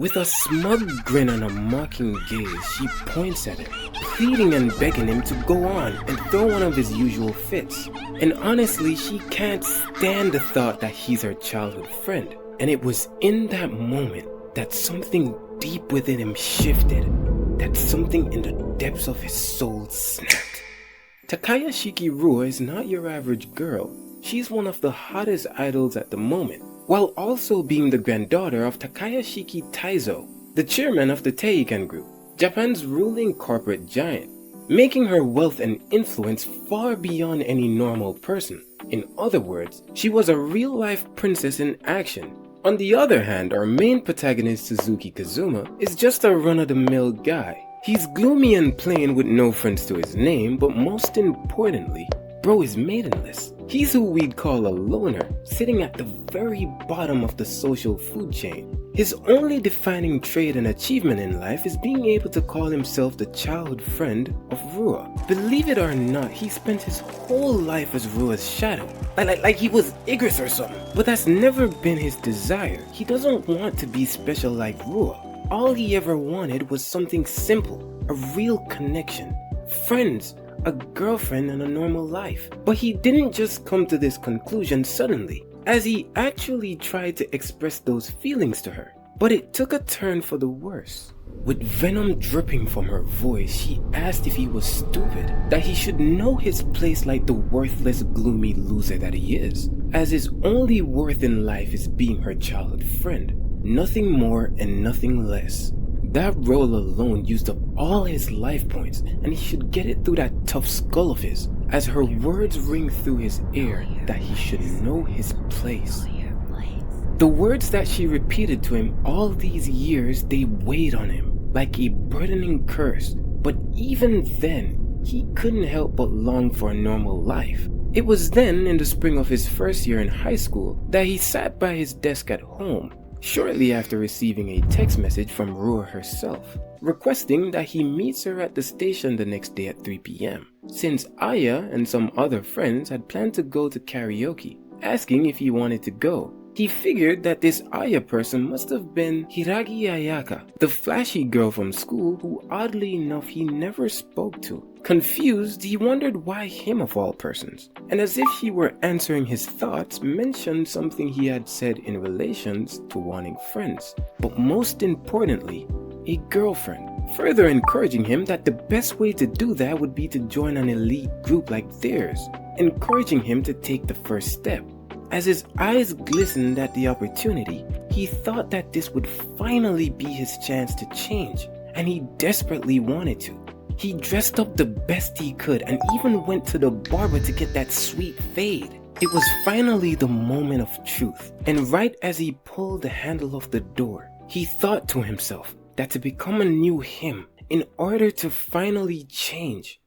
With a smug grin and a mocking gaze, she points at him, pleading and begging him to go on and throw one of his usual fits. And honestly, she can't stand the thought that he's her childhood friend. And it was in that moment that something deep within him shifted, that something in the depths of his soul snapped. Takayashiki Rua is not your average girl. She's one of the hottest idols at the moment, while also being the granddaughter of Takayashiki Taizo, the chairman of the Teiken Group, Japan's ruling corporate giant, making her wealth and influence far beyond any normal person. In other words, she was a real-life princess in action. On the other hand, our main protagonist Suzuki Kazuma is just a run-of-the-mill guy. He's gloomy and plain with no friends to his name, but most importantly, bro is maidenless. He's who we'd call a loner, sitting at the very bottom of the social food chain. His only defining trait and achievement in life is being able to call himself the childhood friend of Rua. Believe it or not, he spent his whole life as Rua's shadow. Like he was Igris or something. But that's never been his desire. He doesn't want to be special like Rua. All he ever wanted was something simple, a real connection, friends, a girlfriend and a normal life. But he didn't just come to this conclusion suddenly, as he actually tried to express those feelings to her. But it took a turn for the worse. With venom dripping from her voice, she asked if he was stupid, that he should know his place like the worthless, gloomy loser that he is, as his only worth in life is being her childhood friend. Nothing more and nothing less. That role alone used up all his life points, and he should get it through that tough skull of his, as her words ring through his ear that he should know his place. The words that she repeated to him all these years, they weighed on him like a burdening curse. But even then, he couldn't help but long for a normal life. It was then, in the spring of his first year in high school, that he sat by his desk at home, shortly after receiving a text message from Rua herself, requesting that he meets her at the station the next day at 3 p.m. since Aya and some other friends had planned to go to karaoke, asking if he wanted to go. He figured that this Aya person must have been Hiragi Ayaka, the flashy girl from school who oddly enough he never spoke to. Confused, he wondered why him of all persons, and as if he were answering his thoughts, mentioned something he had said in relations to wanting friends, but most importantly, a girlfriend, further encouraging him that the best way to do that would be to join an elite group like theirs, encouraging him to take the first step. As his eyes glistened at the opportunity, he thought that this would finally be his chance to change, and he desperately wanted to. He dressed up the best he could and even went to the barber to get that sweet fade. It was finally the moment of truth, and right as he pulled the handle of the door, he thought to himself that to become a new him, in order to finally change.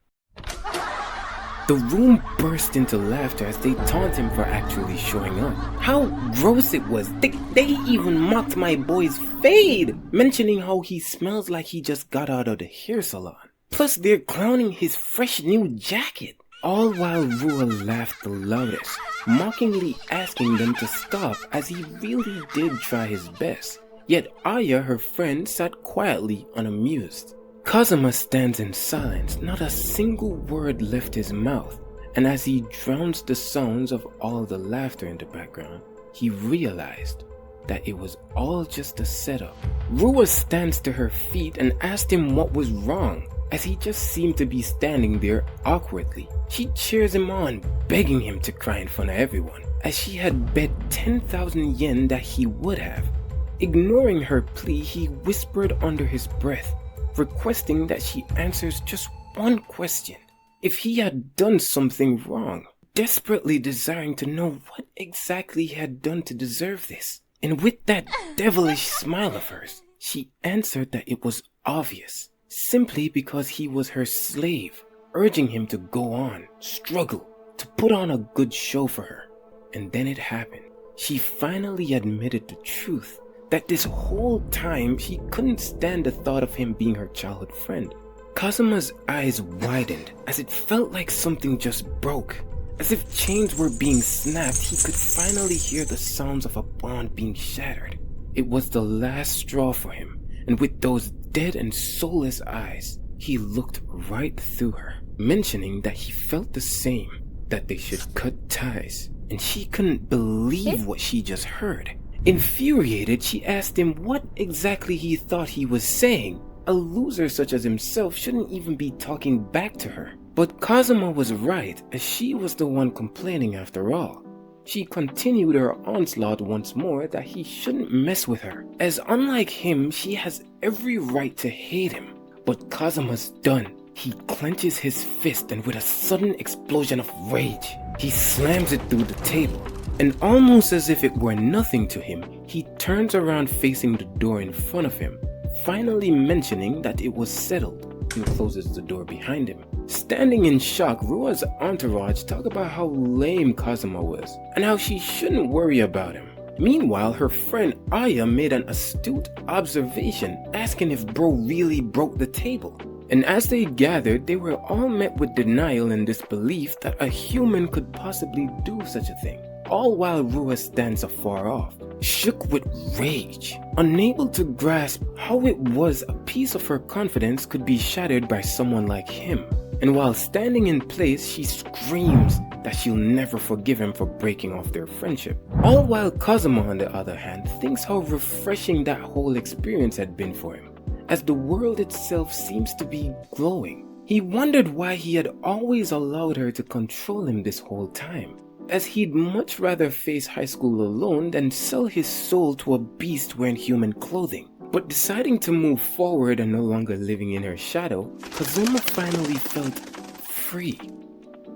The room burst into laughter as they taunt him for actually showing up. How gross it was. They even mocked my boy's fade, mentioning how he smells like he just got out of the hair salon. Plus they're clowning his fresh new jacket. All while Rua laughed the loudest, mockingly asking them to stop as he really did try his best. Yet Aya, her friend, sat quietly unamused. Kazuma stands in silence, not a single word left his mouth, and as he drowns the sounds of all the laughter in the background, he realized that it was all just a setup. Rua stands to her feet and asked him what was wrong, as he just seemed to be standing there awkwardly. She cheers him on, begging him to cry in front of everyone, as she had bet 10,000 yen that he would have. Ignoring her plea, he whispered under his breath, requesting that she answers just one question. If he had done something wrong, desperately desiring to know what exactly he had done to deserve this. And with that devilish smile of hers, she answered that it was obvious, simply because he was her slave, urging him to go on, struggle, to put on a good show for her. And then it happened. She finally admitted the truth, that this whole time she couldn't stand the thought of him being her childhood friend. Kazuma's eyes widened as it felt like something just broke. As if chains were being snapped, he could finally hear the sounds of a bond being shattered. It was the last straw for him, and with those dead and soulless eyes, he looked right through her, mentioning that he felt the same, that they should cut ties, and she couldn't believe what she just heard. Infuriated, she asked him what exactly he thought he was saying. A loser such as himself shouldn't even be talking back to her. But Kazuma was right, as she was the one complaining after all. She continued her onslaught once more that he shouldn't mess with her, as unlike him, she has every right to hate him. But Kazuma's done. He clenches his fist and with a sudden explosion of rage, he slams it through the table. And almost as if it were nothing to him, he turns around facing the door in front of him, finally mentioning that it was settled, and closes the door behind him. Standing in shock, Rua's entourage talk about how lame Kazuma was, and how she shouldn't worry about him. Meanwhile, her friend Aya made an astute observation, asking if bro really broke the table. And as they gathered, they were all met with denial and disbelief that a human could possibly do such a thing. All while Rua stands afar off, shook with rage, unable to grasp how it was a piece of her confidence could be shattered by someone like him. And while standing in place, she screams that she'll never forgive him for breaking off their friendship. All while Kazuma, on the other hand, thinks how refreshing that whole experience had been for him, as the world itself seems to be glowing. He wondered why he had always allowed her to control him this whole time, as he'd much rather face high school alone than sell his soul to a beast wearing human clothing. But deciding to move forward and no longer living in her shadow, Kazuma finally felt free.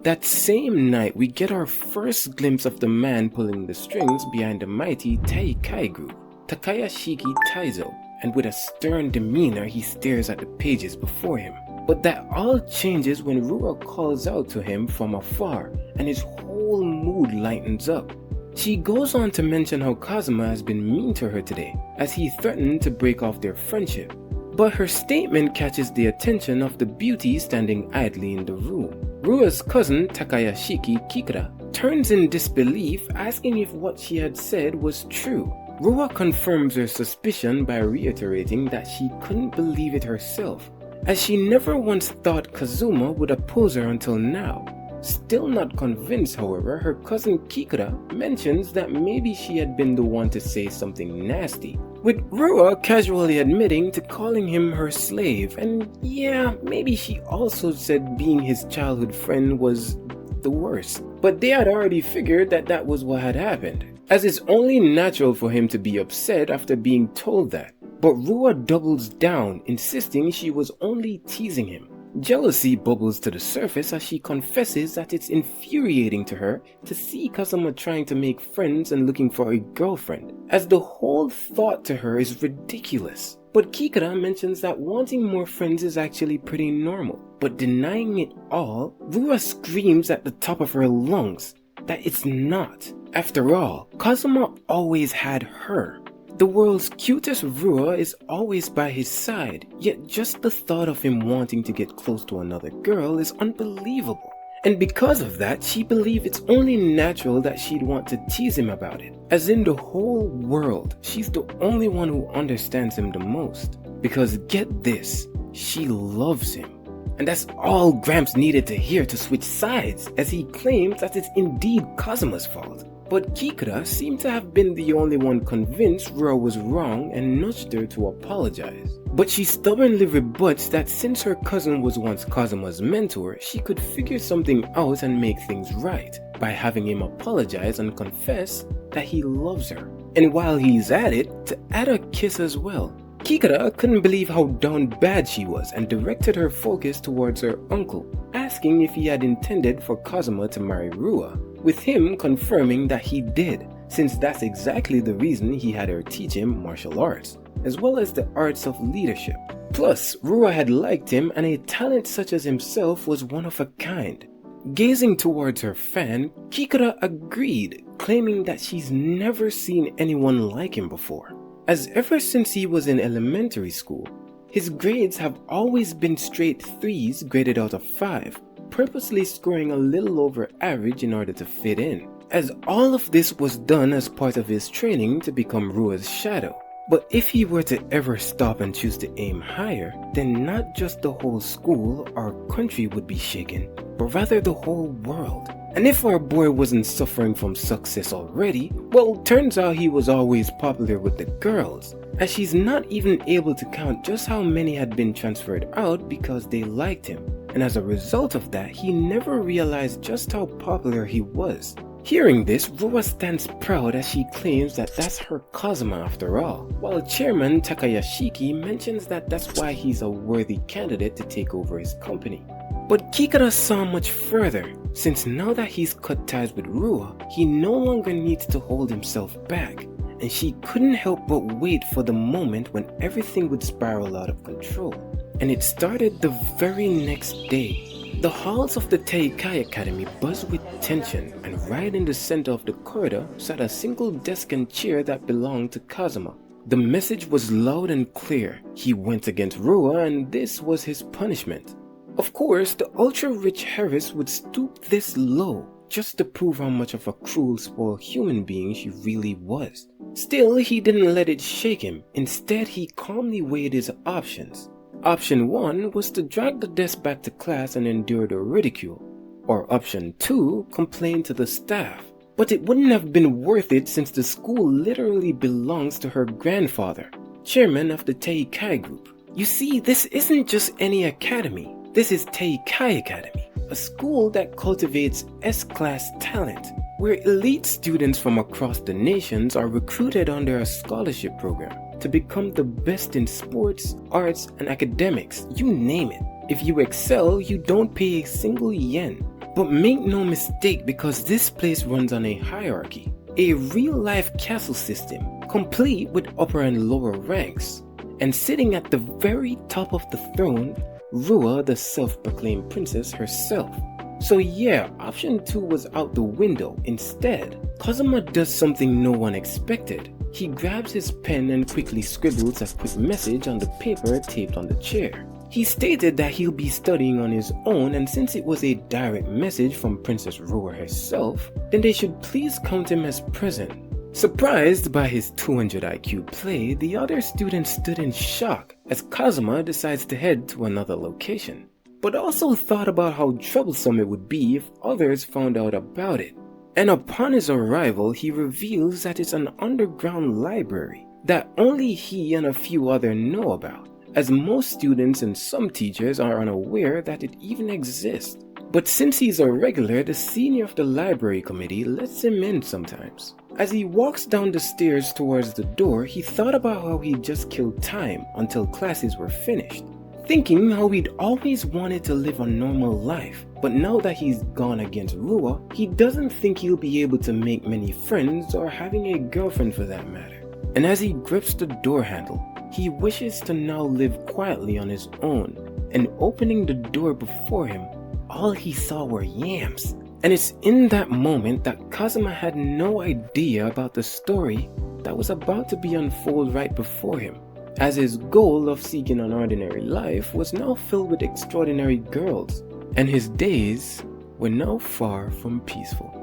That same night, we get our first glimpse of the man pulling the strings behind the mighty Taikai group, Takayashiki Taizo, and with a stern demeanor he stares at the pages before him. But that all changes when Rua calls out to him from afar, and his whole mood lightens up. She goes on to mention how Kazuma has been mean to her today, as he threatened to break off their friendship. But her statement catches the attention of the beauty standing idly in the room. Rua's cousin Takayashiki Kikura turns in disbelief, asking if what she had said was true. Rua confirms her suspicion by reiterating that she couldn't believe it herself, as she never once thought Kazuma would oppose her until now. Still not convinced, however, her cousin Kikura mentions that maybe she had been the one to say something nasty, with Rua casually admitting to calling him her slave, and yeah, maybe she also said being his childhood friend was the worst. But they had already figured that that was what had happened, as it's only natural for him to be upset after being told that. But Rua doubles down, insisting she was only teasing him. Jealousy bubbles to the surface as she confesses that it's infuriating to her to see Kazuma trying to make friends and looking for a girlfriend, as the whole thought to her is ridiculous. But Kikura mentions that wanting more friends is actually pretty normal, but denying it all, Rua screams at the top of her lungs that it's not. After all, Kazuma always had her. The world's cutest Rua is always by his side, yet just the thought of him wanting to get close to another girl is unbelievable. And because of that, she believes it's only natural that she'd want to tease him about it. As in the whole world, she's the only one who understands him the most. Because get this, she loves him. And that's all Gramps needed to hear to switch sides, as he claims that it's indeed Kazuma's fault. But Kikura seemed to have been the only one convinced Rua was wrong and nudged her to apologize. But she stubbornly rebuts that since her cousin was once Kazuma's mentor, she could figure something out and make things right by having him apologize and confess that he loves her. And while he's at it, to add a kiss as well. Kikura couldn't believe how down bad she was and directed her focus towards her uncle, asking if he had intended for Kazuma to marry Rua, with him confirming that he did, since that's exactly the reason he had her teach him martial arts, as well as the arts of leadership. Plus, Rua had liked him, and a talent such as himself was one of a kind. Gazing towards her fan, Kikura agreed, claiming that she's never seen anyone like him before, as ever since he was in elementary school, his grades have always been straight 3s graded out of 5, purposely scoring a little over average in order to fit in, as all of this was done as part of his training to become Rua's shadow. But if he were to ever stop and choose to aim higher, then not just the whole school or country would be shaken, but rather the whole world. And if our boy wasn't suffering from success already, well, turns out he was always popular with the girls, as she's not even able to count just how many had been transferred out because they liked him. And as a result of that, he never realized just how popular he was. Hearing this, Rua stands proud as she claims that that's her Kazuma after all, while Chairman Takayashiki mentions that that's why he's a worthy candidate to take over his company. But Kikara saw much further, since now that he's cut ties with Rua, he no longer needs to hold himself back, and she couldn't help but wait for the moment when everything would spiral out of control. And it started the very next day. The halls of the Teikai Academy buzzed with tension, and right in the center of the corridor sat a single desk and chair that belonged to Kazuma. The message was loud and clear. He went against Rua, and this was his punishment. Of course, the ultra-rich Harris would stoop this low, just to prove how much of a cruel, spoiled human being she really was. Still, he didn't let it shake him. Instead, he calmly weighed his options. Option 1 was to drag the desk back to class and endure the ridicule. Or option 2, complain to the staff. But it wouldn't have been worth it since the school literally belongs to her grandfather, chairman of the Teikai group. You see, this isn't just any academy. This is Teikai Academy, a school that cultivates S-class talent, where elite students from across the nations are recruited under a scholarship program to become the best in sports, arts, and academics, you name it. If you excel, you don't pay a single yen. But make no mistake, because this place runs on a hierarchy, a real-life castle system, complete with upper and lower ranks. And sitting at the very top of the throne, Rua, the self-proclaimed princess herself. So yeah, option 2 was out the window. Instead, Kazuma does something no one expected. He grabs his pen and quickly scribbles a quick message on the paper taped on the chair. He stated that he'll be studying on his own, and since it was a direct message from Princess Rua herself, then they should please count him as present. Surprised by his 200 IQ play, the other students stood in shock as Kazuma decides to head to another location, but also thought about how troublesome it would be if others found out about it. And upon his arrival, he reveals that it's an underground library that only he and a few others know about, as most students and some teachers are unaware that it even exists. But since he's a regular, the senior of the library committee lets him in sometimes. As he walks down the stairs towards the door, he thought about how he just killed time until classes were finished, thinking how he'd always wanted to live a normal life. But now that he's gone against Rua, he doesn't think he'll be able to make many friends or having a girlfriend for that matter. And as he grips the door handle, he wishes to now live quietly on his own, and opening the door before him, all he saw were yams. And it's in that moment that Kazuma had no idea about the story that was about to be unfolded right before him, as his goal of seeking an ordinary life was now filled with extraordinary girls, and his days were now far from peaceful.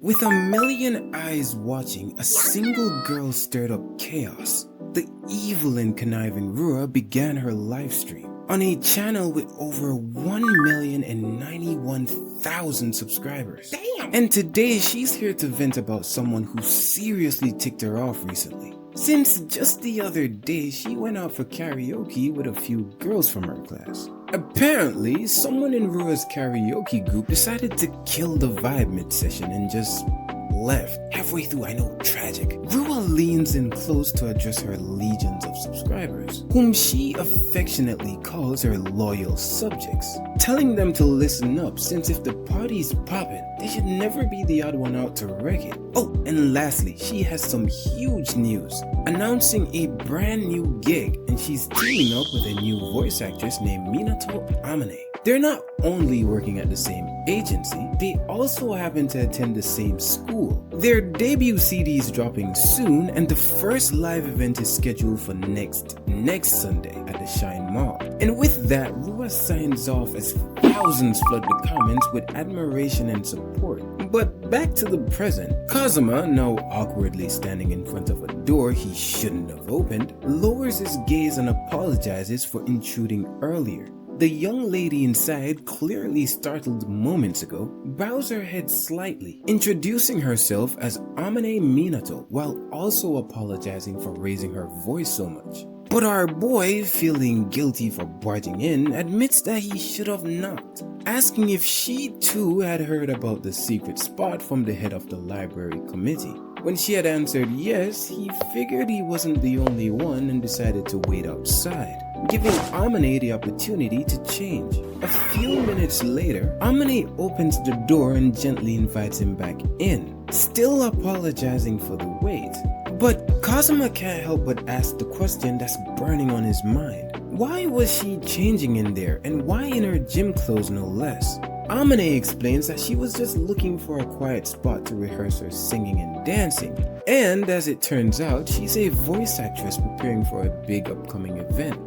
With a million eyes watching, a single girl stirred up chaos. The evil and conniving Rua began her live stream on a channel with over 1,091,000 subscribers. Damn! And today she's here to vent about someone who seriously ticked her off recently, since just the other day she went out for karaoke with a few girls from her class. Apparently, someone in Rua's karaoke group decided to kill the vibe mid-session and just left. Halfway through, I know, tragic. Rua leans in close to address her legions of subscribers, whom she affectionately calls her loyal subjects, telling them to listen up, since if the party's poppin', they should never be the odd one out to wreck it. Oh, and lastly, she has some huge news, announcing a brand new gig, and she's teaming up with a new voice actress named Minato Amane. They're not only working at the same agency, they also happen to attend the same school. Their debut CD is dropping soon, and the first live event is scheduled for next Sunday at the Shine Mall. And with that, Rua signs off as thousands flood the comments with admiration and support. But back to the present, Kazuma, now awkwardly standing in front of a door he shouldn't have opened, lowers his gaze and apologizes for intruding earlier. The young lady inside, clearly startled moments ago, bows her head slightly, introducing herself as Amane Minato while also apologizing for raising her voice so much. But our boy, feeling guilty for barging in, admits that he should have not, asking if she too had heard about the secret spot from the head of the library committee. When she had answered yes, he figured he wasn't the only one and decided to wait outside, giving Amane the opportunity to change. A few minutes later, Amane opens the door and gently invites him back in, still apologizing for the wait. But Kazuma can't help but ask the question that's burning on his mind. Why was she changing in there, and why in her gym clothes no less? Amane explains that she was just looking for a quiet spot to rehearse her singing and dancing. And as it turns out, she's a voice actress preparing for a big upcoming event.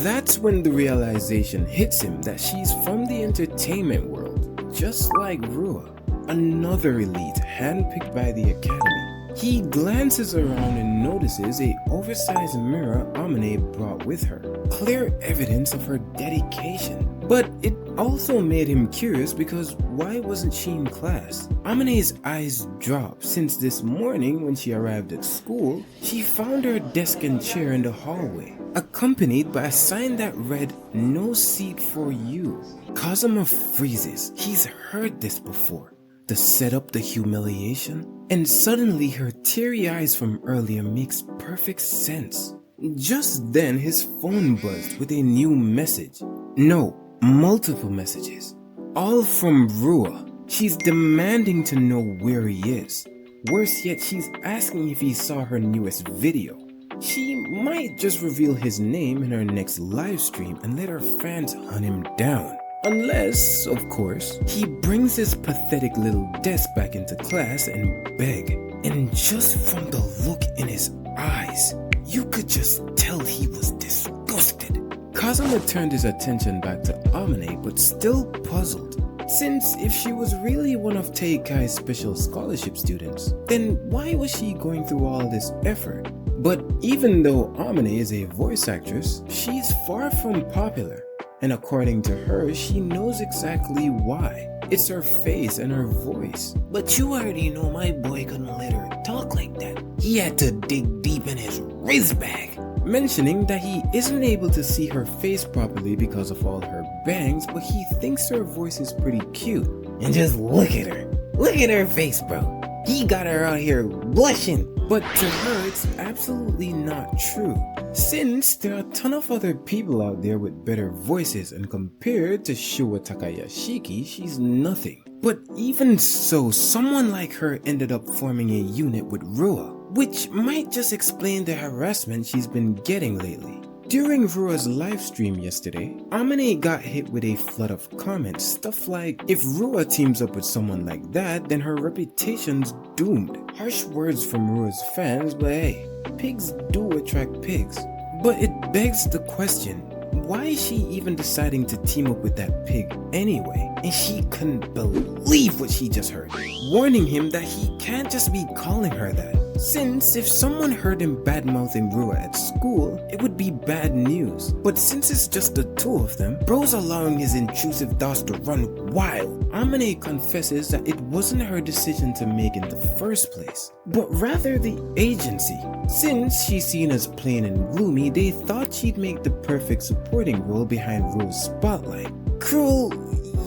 That's when the realization hits him that she's from the entertainment world, just like Rua, another elite handpicked by the academy. He glances around and notices a oversized mirror Amane brought with her, clear evidence of her dedication. But it also made him curious because why wasn't she in class? Amane's eyes dropped since this morning when she arrived at school, she found her desk and chair in the hallway, accompanied by a sign that read, "No seat for you." Kazuma freezes. He's heard this before. The setup, the humiliation, and suddenly her teary eyes from earlier makes perfect sense. Just then his phone buzzed with a new message. No, multiple messages. All from Rua. She's demanding to know where he is. Worse yet, she's asking if he saw her newest video. She might just reveal his name in her next live stream and let her fans hunt him down. Unless, of course, he brings his pathetic little desk back into class and beg. And just from the look in his eyes, you could just tell he was disgusted. Kazuma turned his attention back to Amane, but still puzzled. Since if she was really one of Teikai's special scholarship students, then why was she going through all this effort? But even though Amane is a voice actress, she's far from popular. And according to her, she knows exactly why. It's her face and her voice. But you already know my boy couldn't let her talk like that. He had to dig deep in his wrist bag. Mentioning that he isn't able to see her face properly because of all her bangs, but he thinks her voice is pretty cute. And just look at her. Look at her face, bro. He got her out here blushing. But to her, it's absolutely not true. Since there are a ton of other people out there with better voices, and compared to Rua Takayashiki, she's nothing. But even so, someone like her ended up forming a unit with Rua, which might just explain the harassment she's been getting lately. During Rua's livestream yesterday, Amane got hit with a flood of comments, stuff like, if Rua teams up with someone like that, then her reputation's doomed. Harsh words from Rua's fans, but hey, pigs do attract pigs. But it begs the question, why is she even deciding to team up with that pig anyway? And she couldn't believe what she just heard, warning him that he can't just be calling her that. Since if someone heard him bad-mouthing Rua at school, it would be bad news. But since it's just the two of them, bro's allowing his intrusive thoughts to run wild. Amane confesses that it wasn't her decision to make in the first place, but rather the agency. Since she's seen as plain and gloomy, they thought she'd make the perfect supporting role behind Rua's spotlight. Cruel,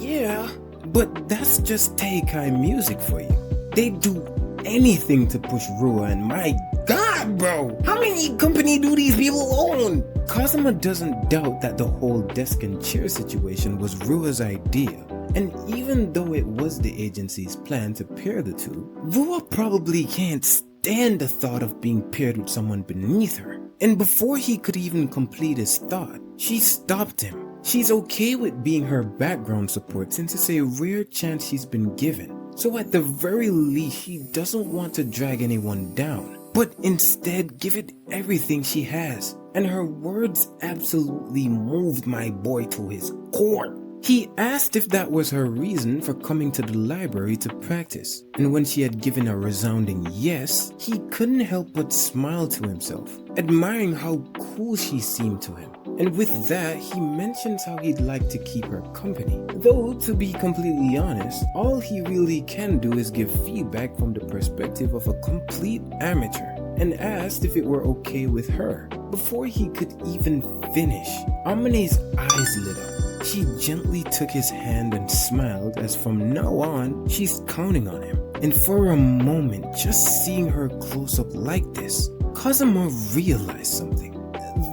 yeah, but that's just Teikai music for you. They do anything to push Rua, and my god, bro, how many company do these people own? Kazuma doesn't doubt that the whole desk and chair situation was Rua's idea, and even though it was the agency's plan to pair the two, Rua probably can't stand the thought of being paired with someone beneath her. And before he could even complete his thought, she stopped him. She's okay with being her background support since it's a rare chance she's been given. So at the very least, she doesn't want to drag anyone down, but instead give it everything she has. And her words absolutely moved my boy to his core. He asked if that was her reason for coming to the library to practice, and when she had given a resounding yes, he couldn't help but smile to himself, admiring how cool she seemed to him. And with that, he mentions how he'd like to keep her company. Though, to be completely honest, all he really can do is give feedback from the perspective of a complete amateur, and asked if it were okay with her. Before he could even finish, Amane's eyes lit up. She gently took his hand and smiled, as from now on, she's counting on him. And for a moment, just seeing her close up like this, Kazuma realized something.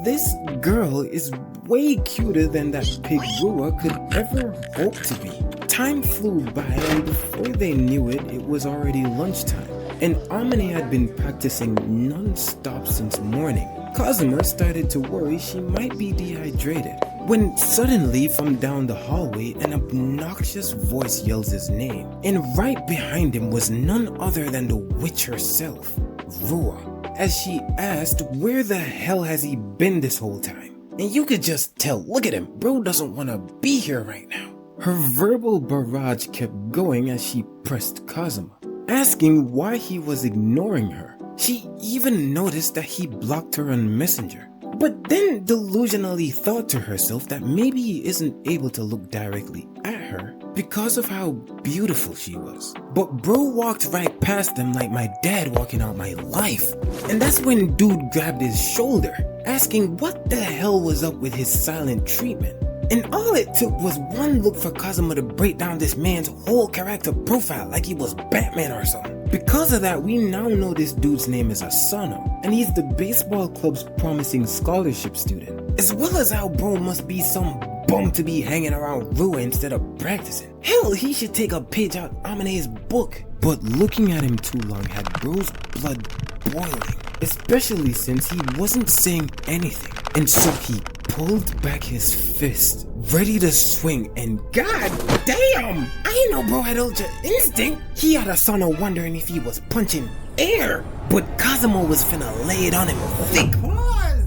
This girl is way cuter than that pig Rua could ever hope to be. Time flew by, and before they knew it, it was already lunchtime. And Amane had been practicing non-stop since morning. Kazuma started to worry she might be dehydrated, when suddenly from down the hallway an obnoxious voice yells his name, and right behind him was none other than the witch herself, Rua, as she asked where the hell has he been this whole time. And you could just tell, look at him, bro doesn't want to be here right now. Her verbal barrage kept going as she pressed Kazuma, asking why he was ignoring her. She even noticed that he blocked her on Messenger, but then delusionally thought to herself that maybe he isn't able to look directly at her because of how beautiful she was. But bro walked right past them like my dad walking out my life. And that's when dude grabbed his shoulder, asking what the hell was up with his silent treatment. And all it took was one look for Kazuma to break down this man's whole character profile like he was Batman or something. Because of that, we now know this dude's name is Asano, and he's the baseball club's promising scholarship student. As well as how bro must be some bum to be hanging around Rua instead of practicing. Hell, he should take a page out Amane's book. But looking at him too long had bro's blood boiling, especially since he wasn't saying anything. And so he pulled back his fist, ready to swing, and god damn! I didn't know bro had ultra instinct. He had Asano wondering if he was punching air, but Kazuma was finna lay it on him thick.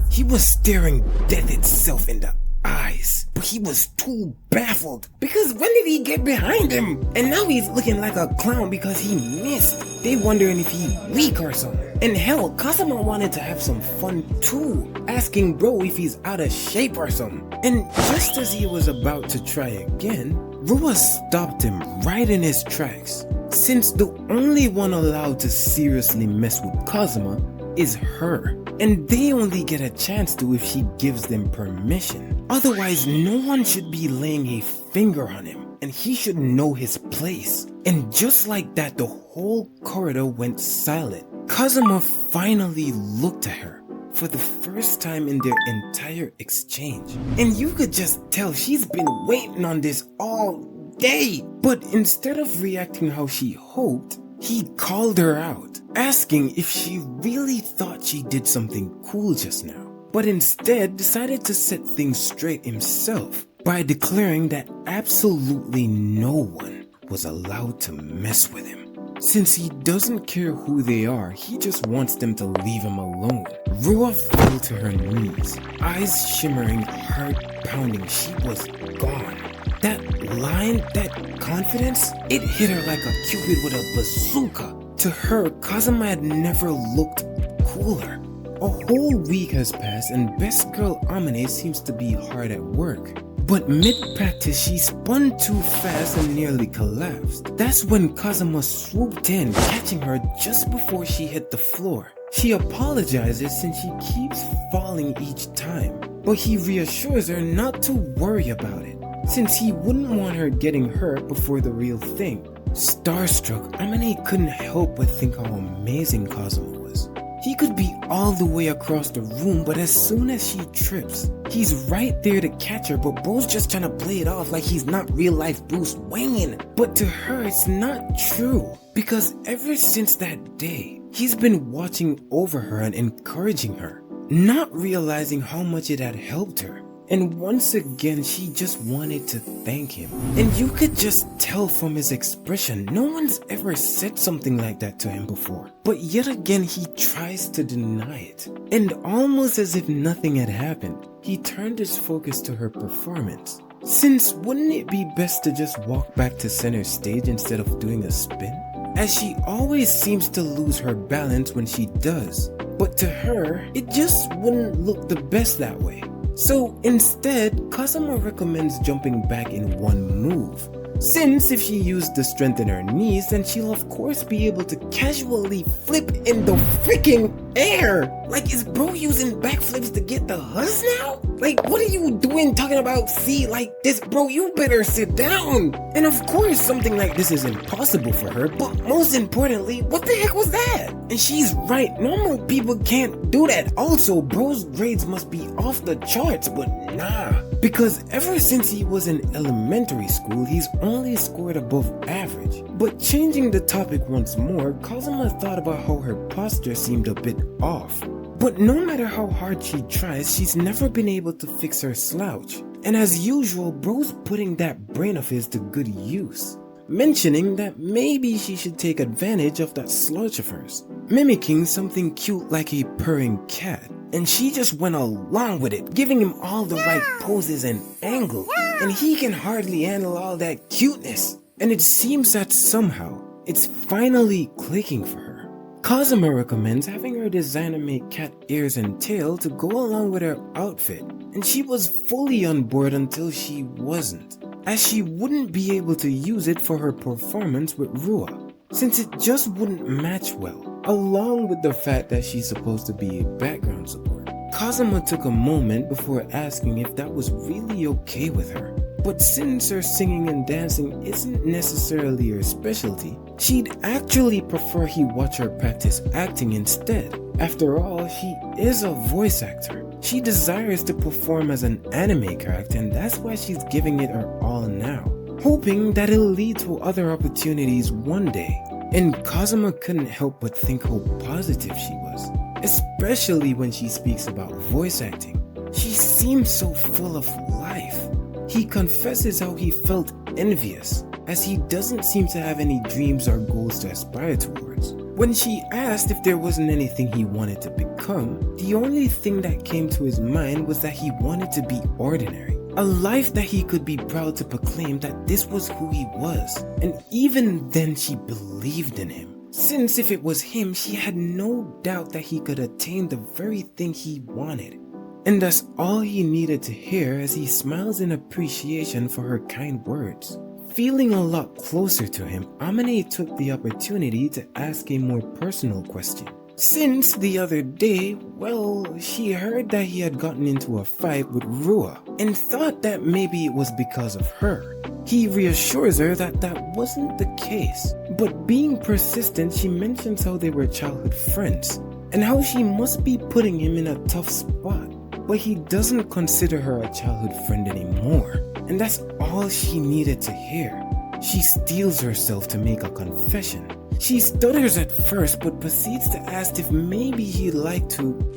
He was staring death itself in the eyes, but he was too baffled, because when did he get behind him? And now he's looking like a clown because he missed. They wondering if he weak or something. And hell, Kazuma wanted to have some fun too, asking bro if he's out of shape or something. And just as he was about to try again, Rua stopped him right in his tracks, since the only one allowed to seriously mess with Kazuma is her, and they only get a chance to if she gives them permission. Otherwise, no one should be laying a finger on him, and he should know his place. And just like that, the whole corridor went silent. Kazuma finally looked at her for the first time in their entire exchange, and you could just tell she's been waiting on this all day. But instead of reacting how she hoped, he called her out, asking if she really thought she did something cool just now, but instead decided to set things straight himself by declaring that absolutely no one was allowed to mess with him. Since he doesn't care who they are, he just wants them to leave him alone. Rua fell to her knees, eyes shimmering, heart pounding. She was gone. That line, that confidence, it hit her like a cupid with a bazooka. To her, Kazuma had never looked cooler. A whole week has passed and best girl Amane seems to be hard at work. But mid-practice, she spun too fast and nearly collapsed. That's when Kazuma swooped in, catching her just before she hit the floor. She apologizes since she keeps falling each time, but he reassures her not to worry about it, since he wouldn't want her getting hurt before the real thing. Starstruck, Amane couldn't help but think how amazing Kazuma was. He could be all the way across the room, but as soon as she trips, he's right there to catch her, but bro's just trying to play it off like he's not real life Bruce Wayne. But to her, it's not true, because ever since that day, he's been watching over her and encouraging her, not realizing how much it had helped her. and once again she just wanted to thank him. And you could just tell from his expression, no one's ever said something like that to him before. But yet again he tries to deny it. And almost as if nothing had happened, he turned his focus to her performance. Since wouldn't it be best to just walk back to center stage instead of doing a spin? As she always seems to lose her balance when she does. But to her, it just wouldn't look the best that way. So instead, Kazuma recommends jumping back in one move. Since if she used the strength in her knees, then she'll of course be able to casually flip in the freaking air. Like, is bro using backflips to get the huzz now? Like, what are you doing talking about see like this, bro? You better sit down. And of course something like this is impossible for her, but most importantly, what the heck was that? And she's right, normal people can't do that. Also, bro's grades must be off the charts, but nah. Because ever since he was in elementary school, he's only scored above average. But changing the topic once more, Kazuma thought about how her posture seemed a bit off. But no matter how hard she tries, she's never been able to fix her slouch. And as usual, bro's putting that brain of his to good use, mentioning that maybe she should take advantage of that slouch of hers, mimicking something cute like a purring cat. And she just went along with it, giving him all the right poses and angles, and he can hardly handle all that cuteness. And it seems that somehow, it's finally clicking for her. Kazuma recommends having her designer make cat ears and tail to go along with her outfit, and she was fully on board until she wasn't, as she wouldn't be able to use it for her performance with Rua, since it just wouldn't match well. Along with the fact that she's supposed to be a background support. Kazuma took a moment before asking if that was really okay with her. But since her singing and dancing isn't necessarily her specialty, she'd actually prefer he watch her practice acting instead. After all, she is a voice actor. She desires to perform as an anime character, and that's why she's giving it her all now, hoping that it'll lead to other opportunities one day. And Kazuma couldn't help but think how positive she was, especially when she speaks about voice acting. She seems so full of life. He confesses how he felt envious, as he doesn't seem to have any dreams or goals to aspire towards. When she asked if there wasn't anything he wanted to become, the only thing that came to his mind was that he wanted to be ordinary. A life that he could be proud to proclaim that this was who he was. And even then she believed in him. Since if it was him, she had no doubt that he could attain the very thing he wanted. And that's all he needed to hear as he smiles in appreciation for her kind words. Feeling a lot closer to him, Amane took the opportunity to ask a more personal question. Since the other day, well, she heard that he had gotten into a fight with Rua and thought that maybe it was because of her. He reassures her that that wasn't the case, but being persistent, she mentions how they were childhood friends and how she must be putting him in a tough spot, but he doesn't consider her a childhood friend anymore, and that's all she needed to hear. She steels herself to make a confession. She stutters at first, but proceeds to ask if maybe he'd like to...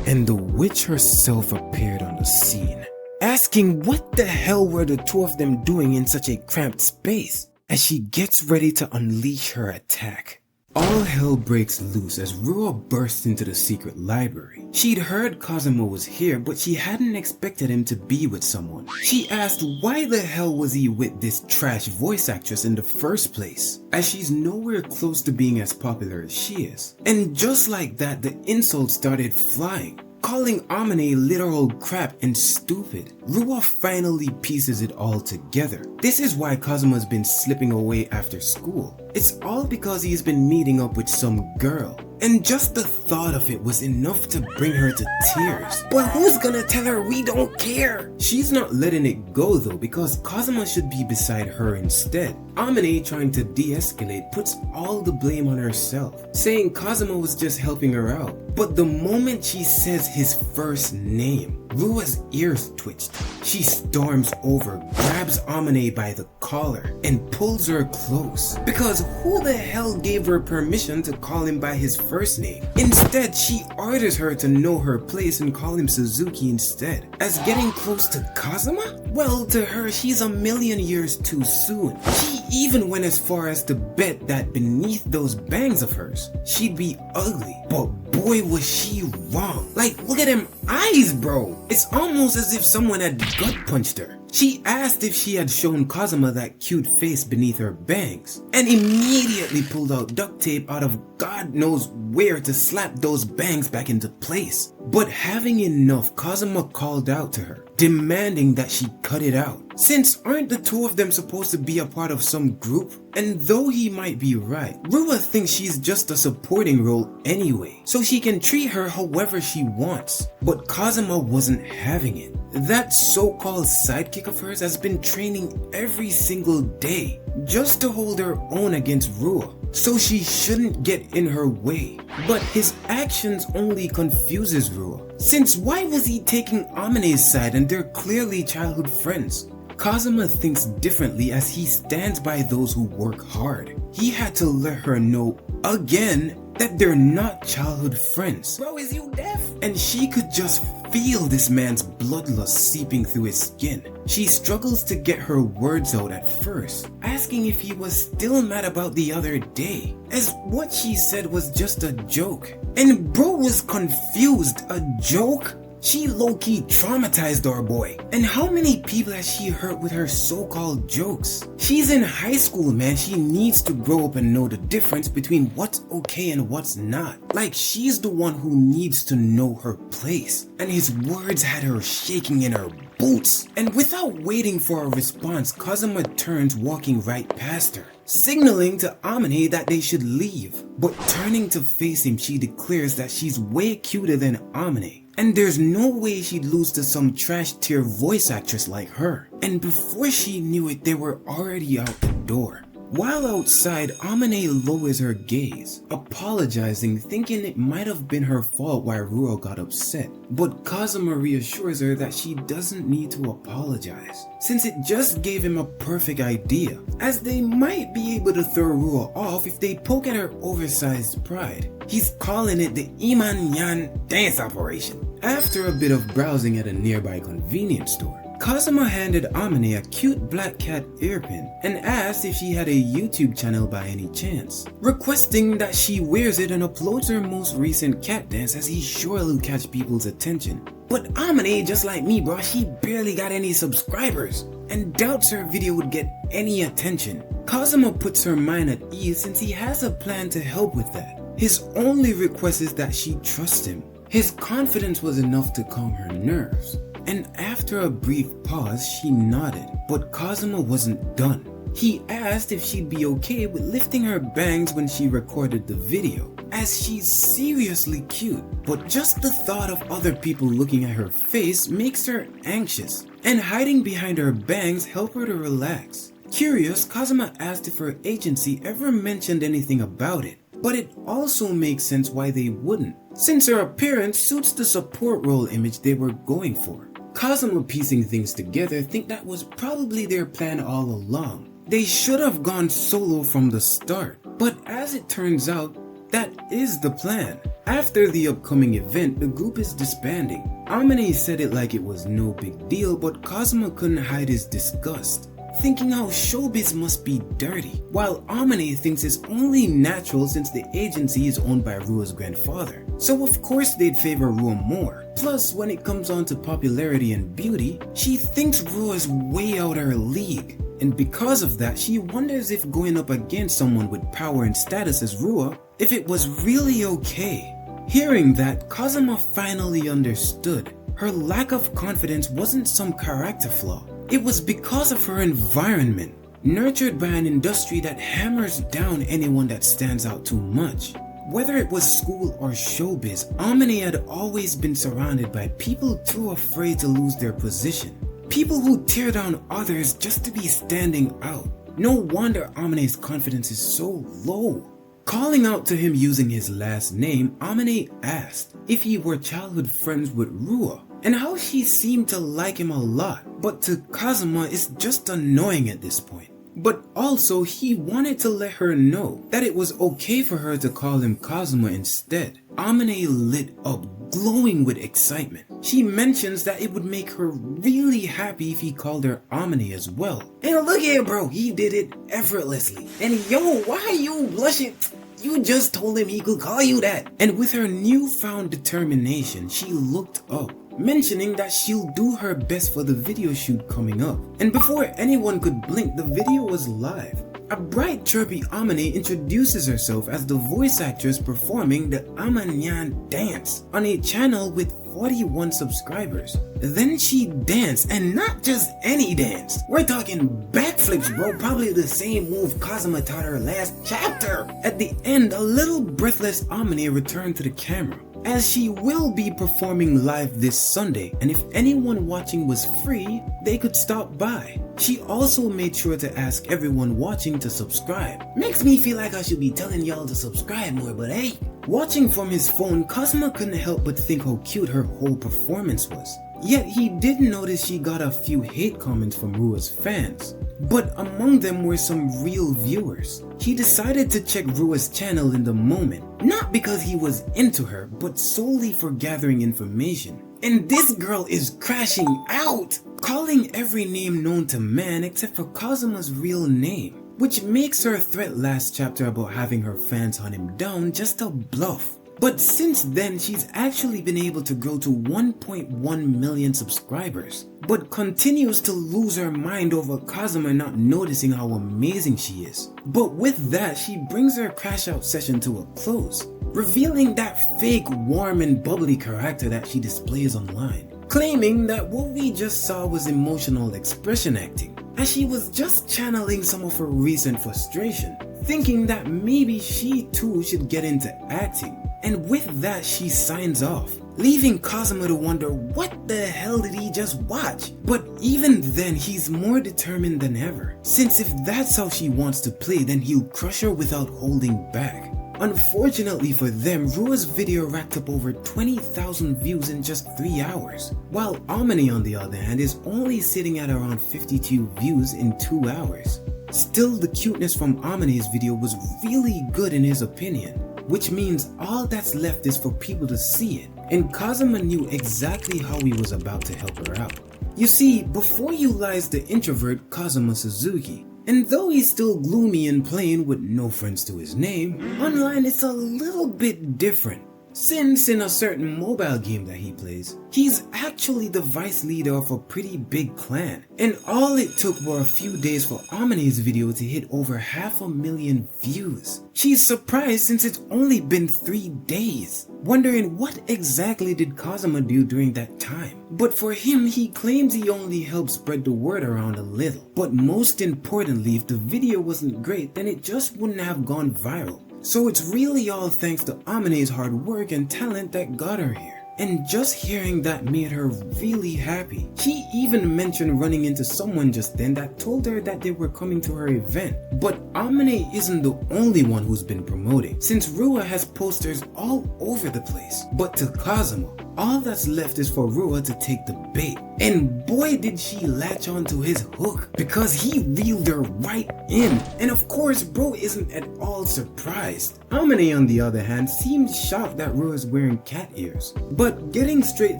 And the witch herself appeared on the scene, asking what the hell were the two of them doing in such a cramped space, as she gets ready to unleash her attack. All hell breaks loose as Rua bursts into the secret library. She'd heard Kazuma was here, but she hadn't expected him to be with someone. She asked why the hell was he with this trash voice actress in the first place, as she's nowhere close to being as popular as she is. And just like that, the insults started flying, calling Amane literal crap and stupid. Rua finally pieces it all together. This is why Kazuma's been slipping away after school. It's all because he's been meeting up with some girl. And just the thought of it was enough to bring her to tears. But who's gonna tell her we don't care? She's not letting it go though, because Kazuma should be beside her instead. Amane, trying to de-escalate, puts all the blame on herself, saying Kazuma was just helping her out. But the moment she says his first name, Rua's ears twitched. She storms over, grabs Amane by the collar, collar and pulls her close. Because who the hell gave her permission to call him by his first name? Instead, she orders her to know her place and call him Suzuki instead. As getting close to Kazuma? Well, to her, she's a million years too soon. She even went as far as to bet that beneath those bangs of hers, she'd be ugly. But boy, was she wrong. Like, look at them eyes, bro. It's almost as if someone had gut punched her. She asked if she had shown Kazuma that cute face beneath her bangs, and immediately pulled out duct tape out of God knows where to slap those bangs back into place. But having enough, Kazuma called out to her, demanding that she cut it out. Since aren't the two of them supposed to be a part of some group? And though he might be right, Rua thinks she's just a supporting role anyway, so she can treat her however she wants. But Kazuma wasn't having it. That so-called sidekick of hers has been training every single day just to hold her own against Rua, so she shouldn't get in her way. But his actions only confuses Rua, since why was he taking Amine's side and they're clearly childhood friends? Kazuma thinks differently as he stands by those who work hard. He had to let her know again that they're not childhood friends. Bro, is you deaf? And she could just feel this man's bloodlust seeping through his skin. She struggles to get her words out at first, asking if he was still mad about the other day, as what she said was just a joke. And bro was confused. A joke? She low-key traumatized our boy. And how many people has she hurt with her so-called jokes? She's in high school, man. She needs to grow up and know the difference between what's okay and what's not. Like, she's the one who needs to know her place. And his words had her shaking in her boots. And without waiting for a response, Kazuma turns, walking right past her, signaling to Amine that they should leave. But turning to face him, she declares that she's way cuter than Amine, and there's no way she'd lose to some trash tier voice actress like her. And before she knew it, they were already out the door. While outside, Amine lowers her gaze, apologizing, thinking it might have been her fault why Rua got upset. But Kazuma reassures her that she doesn't need to apologize, since it just gave him a perfect idea, as they might be able to throw Rua off if they poke at her oversized pride. He's calling it the Iman Yan dance operation. After a bit of browsing at a nearby convenience store, Kazuma handed Amine a cute black cat earpin and asked if she had a YouTube channel by any chance, requesting that she wears it and uploads her most recent cat dance, as he surely will catch people's attention. But Amine, just like me bro, she barely got any subscribers and doubts her video would get any attention. Kazuma puts her mind at ease since he has a plan to help with that. His only request is that she trust him. His confidence was enough to calm her nerves. And after a brief pause, she nodded, but Kazuma wasn't done. He asked if she'd be okay with lifting her bangs when she recorded the video, as she's seriously cute, but just the thought of other people looking at her face makes her anxious, and hiding behind her bangs help her to relax. Curious, Kazuma asked if her agency ever mentioned anything about it, but it also makes sense why they wouldn't, since her appearance suits the support role image they were going for. Kazuma, piecing things together, think that was probably their plan all along. They should have gone solo from the start, but as it turns out, that is the plan. After the upcoming event, the group is disbanding. Amine said it like it was no big deal, but Kazuma couldn't hide his disgust, thinking how showbiz must be dirty, while Amine thinks it's only natural since the agency is owned by Rua's grandfather, so of course they'd favor Rua more. Plus, when it comes on to popularity and beauty, she thinks Rua's way out her league, and because of that, she wonders if going up against someone with power and status as Rua, if it was really okay. Hearing that, Kazuma finally understood. Her lack of confidence wasn't some character flaw. It was because of her environment, nurtured by an industry that hammers down anyone that stands out too much. Whether it was school or showbiz, Amine had always been surrounded by people too afraid to lose their position. People who tear down others just to be standing out. No wonder Amine's confidence is so low. Calling out to him using his last name, Amine asked if he were childhood friends with Rua, and how she seemed to like him a lot, but to Kazuma it's just annoying at this point. But also he wanted to let her know that it was okay for her to call him Kazuma instead. Amane lit up, glowing with excitement. She mentions that it would make her really happy if he called her Amane as well. And look here bro, he did it effortlessly. And yo, why are you blushing? You just told him he could call you that. And with her newfound determination, she looked up, mentioning that she'll do her best for the video shoot coming up. And before anyone could blink, the video was live. A bright chirpy Amane introduces herself as the voice actress performing the Amanyan dance on a channel with 41 subscribers. Then she danced, and not just any dance. We're talking backflips bro, probably the same move Kazuma taught her last chapter. At the end, a little breathless Amane returned to the camera, as she will be performing live this Sunday, and if anyone watching was free, they could stop by. She also made sure to ask everyone watching to subscribe. Makes me feel like I should be telling y'all to subscribe more, but hey. Watching from his phone, Kazuma couldn't help but think how cute her whole performance was. Yet he did notice she got a few hate comments from Rua's fans, but among them were some real viewers. He decided to check Rua's channel in the moment, not because he was into her, but solely for gathering information. And this girl is crashing out, calling every name known to man except for Kazuma's real name, which makes her threat last chapter about having her fans hunt him down just a bluff. But since then, she's actually been able to grow to 1.1 million subscribers, but continues to lose her mind over Kazuma not noticing how amazing she is. But with that, she brings her crash out session to a close, revealing that fake, warm and bubbly character that she displays online, claiming that what we just saw was emotional expression acting, as she was just channeling some of her recent frustration, thinking that maybe she too should get into acting. And with that, she signs off, leaving Kazuma to wonder what the hell did he just watch? But even then, he's more determined than ever, since if that's how she wants to play, then he'll crush her without holding back. Unfortunately for them, Rua's video racked up over 20,000 views in just 3 hours, while Amane on the other hand is only sitting at around 52 views in 2 hours. Still, the cuteness from Amane's video was really good in his opinion, which means all that's left is for people to see it, and Kazuma knew exactly how he was about to help her out. You see, before you lies the introvert Kazuma Suzuki, and though he's still gloomy and plain with no friends to his name, online it's a little bit different. Since in a certain mobile game that he plays, he's actually the vice leader of a pretty big clan, and all it took were a few days for Amane's video to hit over 500,000 views. She's surprised since it's only been 3 days, wondering what exactly did Kazuma do during that time. But for him, he claims he only helped spread the word around a little. But most importantly, if the video wasn't great, then it just wouldn't have gone viral. So it's really all thanks to Amane's hard work and talent that got her here. And just hearing that made her really happy. She even mentioned running into someone just then that told her that they were coming to her event. But Amane isn't the only one who's been promoting, since Rua has posters all over the place. But to Kazuma, all that's left is for Rua to take the bait. And boy did she latch onto his hook, because he reeled her right in. And of course, bro isn't at all surprised. Amane on the other hand seemed shocked that Rua's wearing cat ears. But getting straight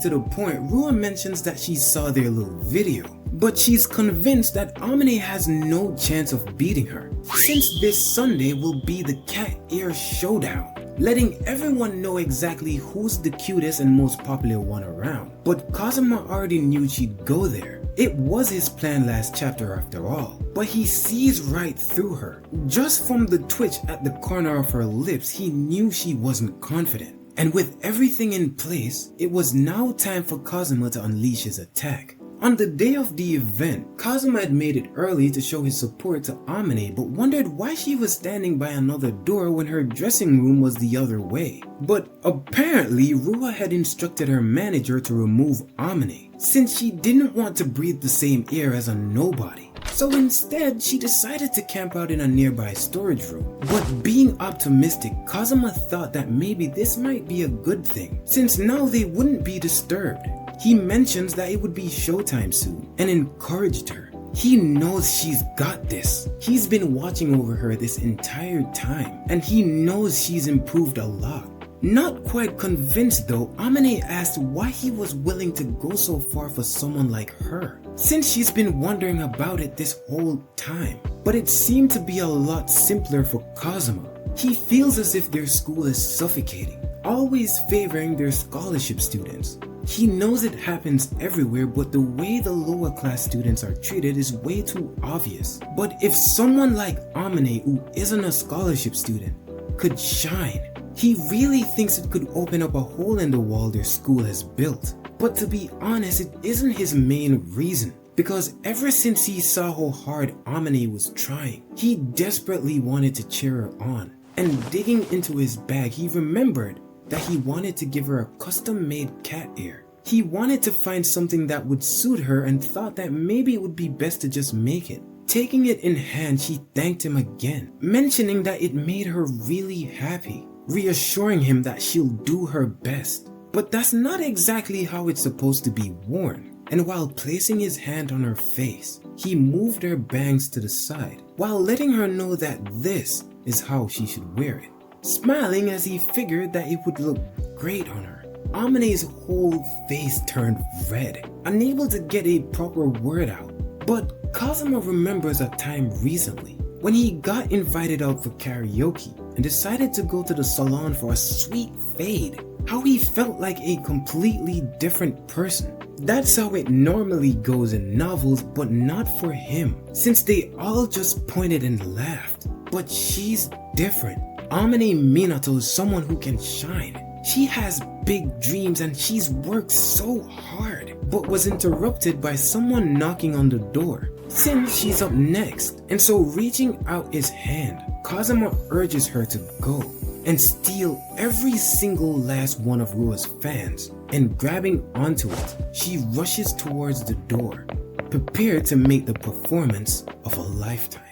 to the point, Rua mentions that she saw their little video, but she's convinced that Amane has no chance of beating her, since this Sunday will be the cat ear showdown, letting everyone know exactly who's the cutest and most popular one around. But Kazuma already knew she'd go there. It was his plan last chapter after all, but he sees right through her. Just from the twitch at the corner of her lips, he knew she wasn't confident. And with everything in place, it was now time for Kazuma to unleash his attack. On the day of the event, Kazuma had made it early to show his support to Amane, but wondered why she was standing by another door when her dressing room was the other way. But apparently, Rua had instructed her manager to remove Amane, since she didn't want to breathe the same air as a nobody. So instead, she decided to camp out in a nearby storage room. But being optimistic, Kazuma thought that maybe this might be a good thing, since now they wouldn't be disturbed. He mentions that it would be showtime soon and encouraged her. He knows she's got this. He's been watching over her this entire time, and he knows she's improved a lot. Not quite convinced though, Amane asked why he was willing to go so far for someone like her, since she's been wondering about it this whole time. But it seemed to be a lot simpler for Kazuma. He feels as if their school is suffocating, always favoring their scholarship students. He knows it happens everywhere, but the way the lower class students are treated is way too obvious. But if someone like Amane, who isn't a scholarship student, could shine, he really thinks it could open up a hole in the wall their school has built. But to be honest, it isn't his main reason, because ever since he saw how hard Amane was trying, he desperately wanted to cheer her on. And digging into his bag, he remembered that he wanted to give her a custom-made cat ear. He wanted to find something that would suit her and thought that maybe it would be best to just make it. Taking it in hand, she thanked him again, mentioning that it made her really happy, reassuring him that she'll do her best. But that's not exactly how it's supposed to be worn. And while placing his hand on her face, he moved her bangs to the side, while letting her know that this is how she should wear it. Smiling as he figured that it would look great on her, Amane's whole face turned red, unable to get a proper word out. But Kazuma remembers a time recently when he got invited out for karaoke and decided to go to the salon for a sweet fade. How he felt like a completely different person. That's how it normally goes in novels, but not for him, since they all just pointed and laughed. But she's different. Amane Minato is someone who can shine. She has big dreams and she's worked so hard, but was interrupted by someone knocking on the door, since she's up next. And so reaching out his hand, Kazuma urges her to go and steal every single last one of Rua's fans, and grabbing onto it, she rushes towards the door, prepared to make the performance of a lifetime.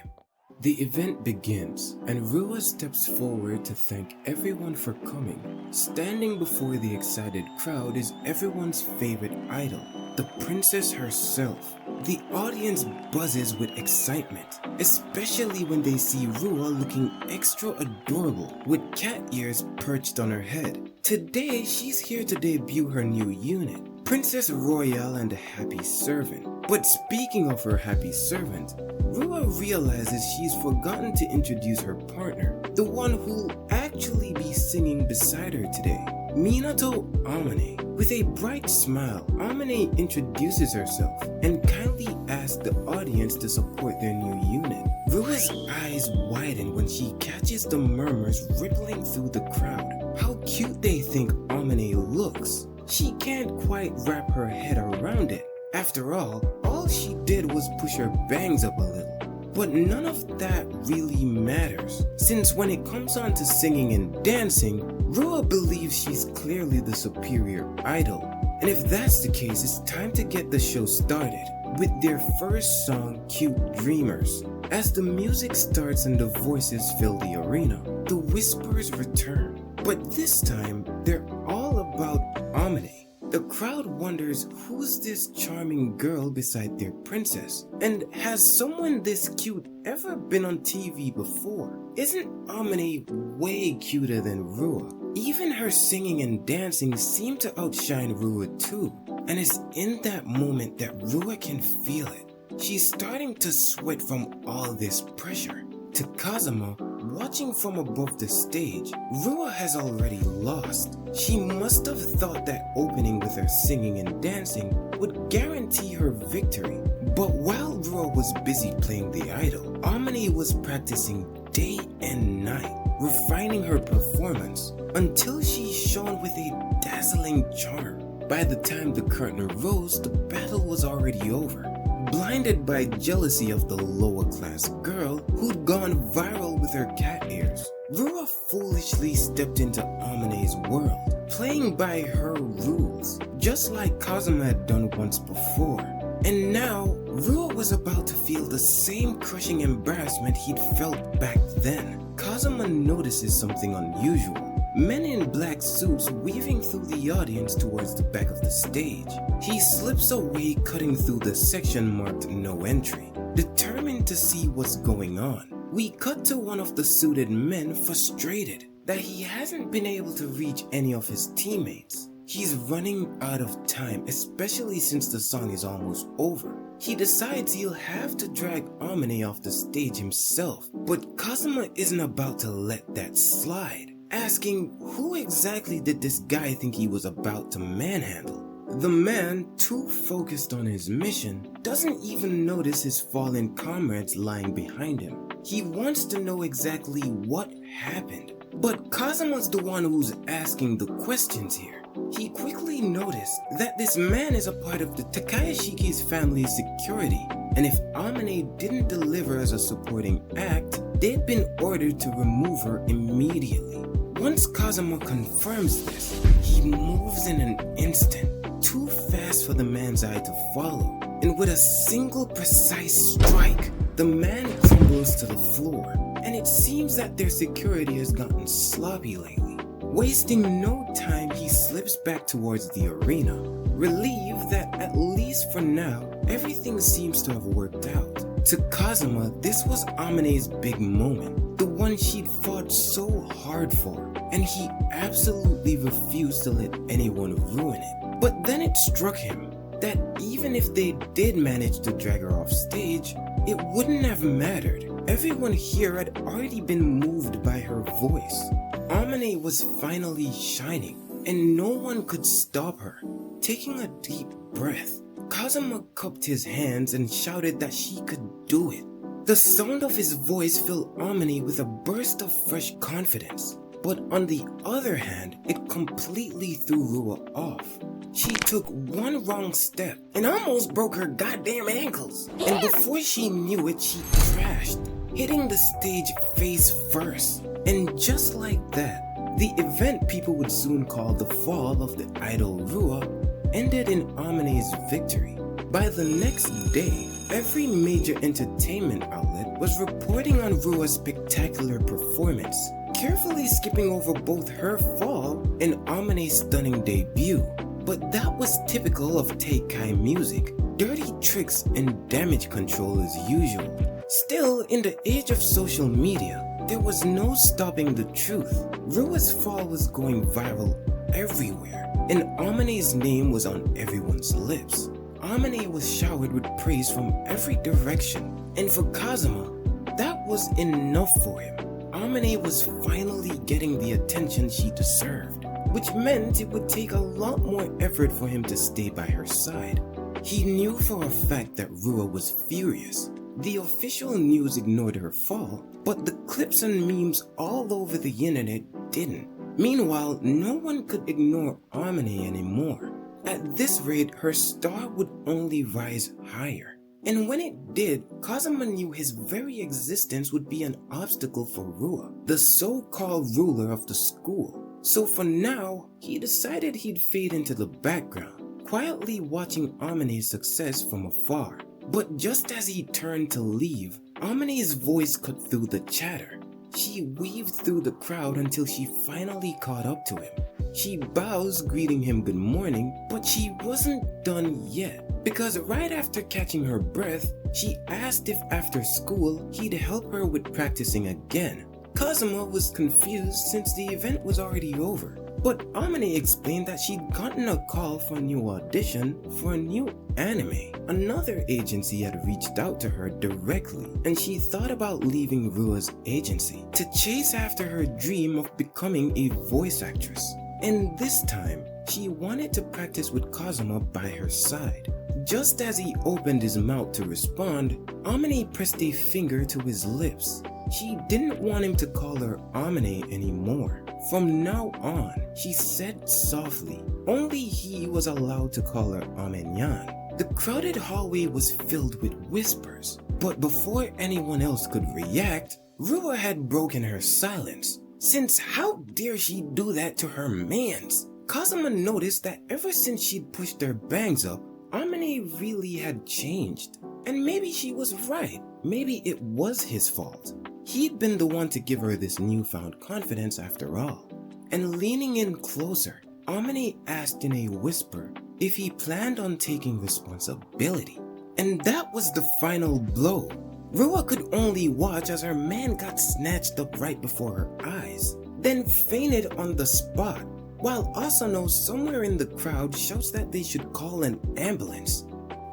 The event begins, and Rua steps forward to thank everyone for coming. Standing before the excited crowd is everyone's favorite idol, the princess herself. The audience buzzes with excitement, especially when they see Rua looking extra adorable with cat ears perched on her head. Today, she's here to debut her new unit, Princess Royale and the Happy Servant. But speaking of her happy servant, Rua realizes she's forgotten to introduce her partner, the one who'll actually be singing beside her today, Minato Amane. With a bright smile, Amane introduces herself and kindly asks the audience to support their new unit. Rua's eyes widen when she catches the murmurs rippling through the crowd. How cute they think Amane looks. She can't quite wrap her head around it. After all she did was push her bangs up a little. But none of that really matters, since when it comes on to singing and dancing, Rua believes she's clearly the superior idol. And if that's the case, it's time to get the show started with their first song, Cute Dreamers. As the music starts and the voices fill the arena, the whispers return. But this time, they're all about Amane. The crowd wonders who's this charming girl beside their princess, and has someone this cute ever been on TV before? Isn't Amane way cuter than Rua? Even her singing and dancing seem to outshine Rua too, and it's in that moment that Rua can feel it. She's starting to sweat from all this pressure. To Kazuma, watching from above the stage, Rua has already lost. She must have thought that opening with her singing and dancing would guarantee her victory. But while Rua was busy playing the idol, Amane was practicing day and night, refining her performance until she shone with a dazzling charm. By the time the curtain rose, the battle was already over. Blinded by jealousy of the lower class girl who'd gone viral with her cat ears, Rua foolishly stepped into Amane's world, playing by her rules, just like Kazuma had done once before. And now, Rua was about to feel the same crushing embarrassment he'd felt back then. Kazuma notices something unusual. Men in black suits weaving through the audience towards the back of the stage. He slips away, cutting through the section marked no entry. Determined to see what's going on, we cut to one of the suited men frustrated that he hasn't been able to reach any of his teammates. He's running out of time, especially since the song is almost over. He decides he'll have to drag Amane off the stage himself, but Kazuma isn't about to let that slide, asking who exactly did this guy think he was about to manhandle. The man, too focused on his mission, doesn't even notice his fallen comrades lying behind him. He wants to know exactly what happened, but Kazuma's the one who's asking the questions here. He quickly noticed that this man is a part of the Takayashiki's family's security, and if Amane didn't deliver as a supporting act, they'd been ordered to remove her immediately. Once Kazuma confirms this, he moves in an instant, too fast for the man's eye to follow, and with a single precise strike, the man crumbles to the floor, and it seems that their security has gotten sloppy lately. Wasting no time, he slips back towards the arena, relieved that at least for now, everything seems to have worked out. To Kazuma, this was Amane's big moment, the one she'd fought so hard for, and he absolutely refused to let anyone ruin it. But then it struck him that even if they did manage to drag her off stage, it wouldn't have mattered. Everyone here had already been moved by her voice. Amane was finally shining, and no one could stop her. Taking a deep breath, Kazuma cupped his hands and shouted that she could do it. The sound of his voice filled Amane with a burst of fresh confidence, but on the other hand, it completely threw Rua off. She took one wrong step and almost broke her goddamn ankles, and before she knew it, she crashed, hitting the stage face first. And just like that, the event people would soon call the fall of the idol Rua ended in Amane's victory. By the next day, every major entertainment outlet was reporting on Rua's spectacular performance, carefully skipping over both her fall and Amane's stunning debut. But that was typical of Teikai music, dirty tricks and damage control as usual. Still, in the age of social media, there was no stopping the truth. Rua's fall was going viral everywhere, and Amane's name was on everyone's lips. Amane was showered with praise from every direction, and for Kazuma, that was enough for him. Amane was finally getting the attention she deserved, which meant it would take a lot more effort for him to stay by her side. He knew for a fact that Rua was furious. The official news ignored her fall, but the clips and memes all over the internet didn't. Meanwhile, no one could ignore Amane anymore. At this rate, her star would only rise higher. And when it did, Kazuma knew his very existence would be an obstacle for Rua, the so-called ruler of the school. So for now, he decided he'd fade into the background, quietly watching Amane's success from afar. But just as he turned to leave, Amane's voice cut through the chatter. She weaved through the crowd until she finally caught up to him. She bows, greeting him good morning, but she wasn't done yet, because right after catching her breath, she asked if after school he'd help her with practicing again. Kazuma was confused since the event was already over, but Amane explained that she'd gotten a call for a new audition for a new anime. Another agency had reached out to her directly, and she thought about leaving Rua's agency to chase after her dream of becoming a voice actress. And this time, she wanted to practice with Kazuma by her side. Just as he opened his mouth to respond, Amane pressed a finger to his lips. She didn't want him to call her Amane anymore. From now on, she said softly, only he was allowed to call her Amenyan. The crowded hallway was filled with whispers, but before anyone else could react, Rua had broken her silence. Since how dare she do that to her mans? Kazuma noticed that ever since she'd pushed her bangs up, Amane really had changed. And maybe she was right. Maybe it was his fault. He'd been the one to give her this newfound confidence after all. And leaning in closer, Amane asked in a whisper, if he planned on taking responsibility. And that was the final blow. Rua could only watch as her man got snatched up right before her eyes, then fainted on the spot, while Asano somewhere in the crowd shouts that they should call an ambulance.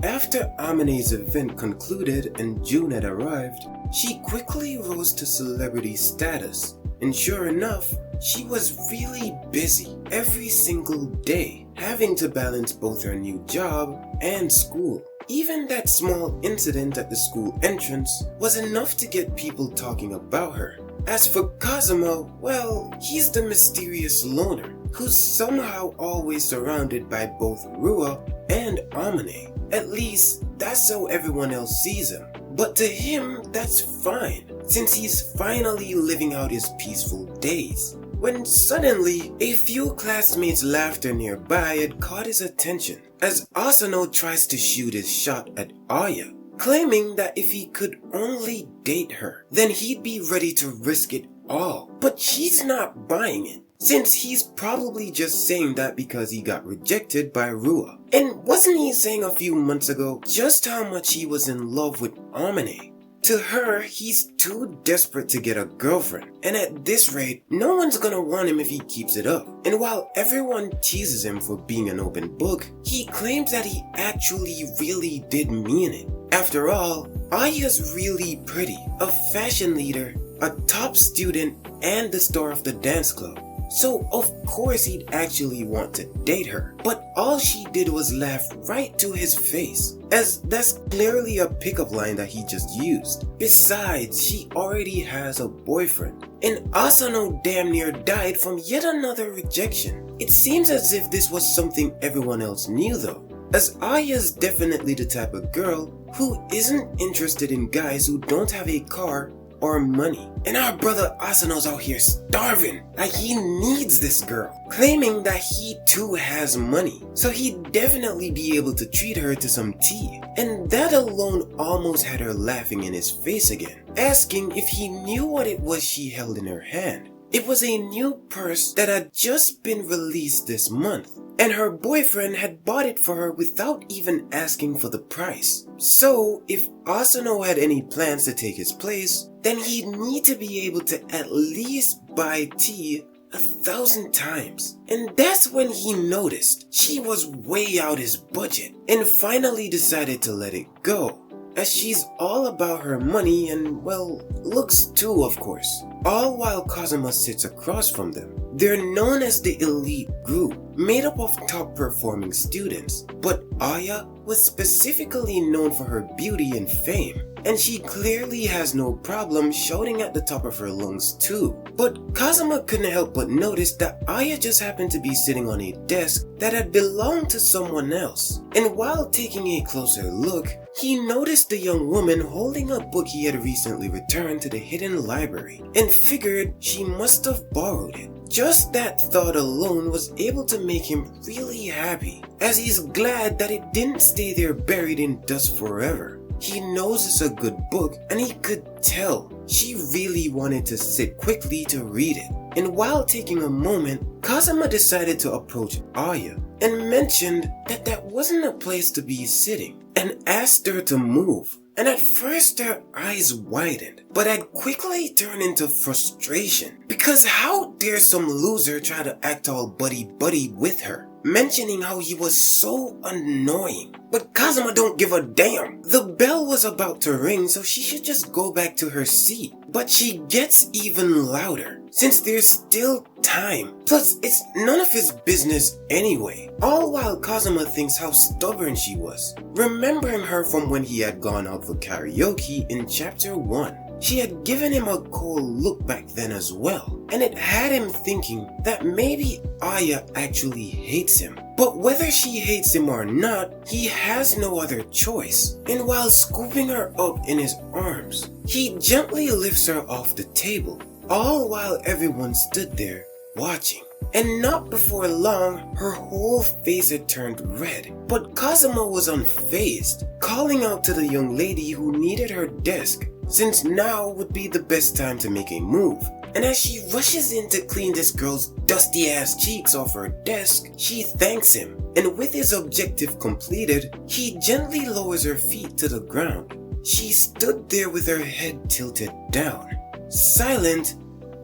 After Amine's event concluded and June had arrived, she quickly rose to celebrity status, and sure enough, she was really busy every single day, having to balance both her new job and school. Even that small incident at the school entrance was enough to get people talking about her. As for Kazuma, well, he's the mysterious loner who's somehow always surrounded by both Rua and Amine. At least, that's how everyone else sees him. But to him, that's fine, since he's finally living out his peaceful days. When suddenly, a few classmates' laughter nearby had caught his attention, as Asano tries to shoot his shot at Aya, claiming that if he could only date her, then he'd be ready to risk it all. But she's not buying it, since he's probably just saying that because he got rejected by Rua. And wasn't he saying a few months ago just how much he was in love with Amine? To her, he's too desperate to get a girlfriend, and at this rate, no one's gonna want him if he keeps it up. And while everyone teases him for being an open book, he claims that he actually really did mean it. After all, Aya's really pretty, a fashion leader, a top student, and the star of the dance club. So of course he'd actually want to date her, but all she did was laugh right to his face, as that's clearly a pickup line that he just used. Besides, she already has a boyfriend, and Asano damn near died from yet another rejection. It seems as if this was something everyone else knew though, as Aya's definitely the type of girl who isn't interested in guys who don't have a car or money. And our brother Asano's out here starving, like he needs this girl, claiming that he too has money, so he'd definitely be able to treat her to some tea. And that alone almost had her laughing in his face again, asking if he knew what it was she held in her hand. It was a new purse that had just been released this month, and her boyfriend had bought it for her without even asking for the price. So, if Asano had any plans to take his place, then he'd need to be able to at least buy tea 1,000 times. And that's when he noticed she was way out his budget, and finally decided to let it go, as she's all about her money and, well, looks too, of course. All while Kazuma sits across from them. They're known as the elite group, made up of top performing students, but Aya was specifically known for her beauty and fame, and she clearly has no problem shouting at the top of her lungs too. But Kazuma couldn't help but notice that Aya just happened to be sitting on a desk that had belonged to someone else, and while taking a closer look, he noticed the young woman holding a book he had recently returned to the hidden library, and figured she must have borrowed it. Just that thought alone was able to make him really happy, as he's glad that it didn't stay there buried in dust forever. He knows it's a good book, and he could tell she really wanted to sit quickly to read it. And while taking a moment, Kazuma decided to approach Aya and mentioned that that wasn't a place to be sitting, and asked her to move. And at first her eyes widened, but had quickly turned into frustration, because how dare some loser try to act all buddy-buddy with her, mentioning how he was so annoying. But Kazuma don't give a damn. The bell was about to ring, so she should just go back to her seat. But she gets even louder, since there's still time. Plus, it's none of his business anyway. All while Kazuma thinks how stubborn she was, remembering her from when he had gone out for karaoke in chapter 1. She had given him a cold look back then as well, and it had him thinking that maybe Aya actually hates him. But whether she hates him or not, he has no other choice. And while scooping her up in his arms, he gently lifts her off the table, all while everyone stood there watching. And not before long, her whole face had turned red. But Kazuma was unfazed, calling out to the young lady who needed her desk, since now would be the best time to make a move. and as she rushes in to clean this girl's dusty ass cheeks off her desk, she thanks him, and with his objective completed, he gently lowers her feet to the ground. She stood there with her head tilted down, silent,